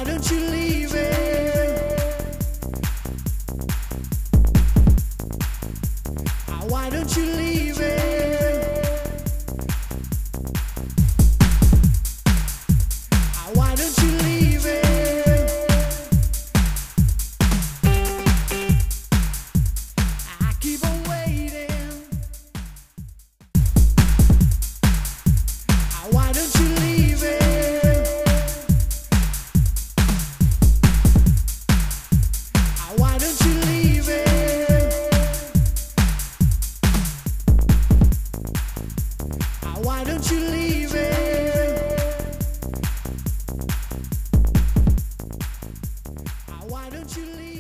Why don't you leave it? Why don't you leave it? Why don't you leave it? I keep on waiting. Why don't you leave it? Why don't you leave it? Why don't you leave it? Why don't you leave it?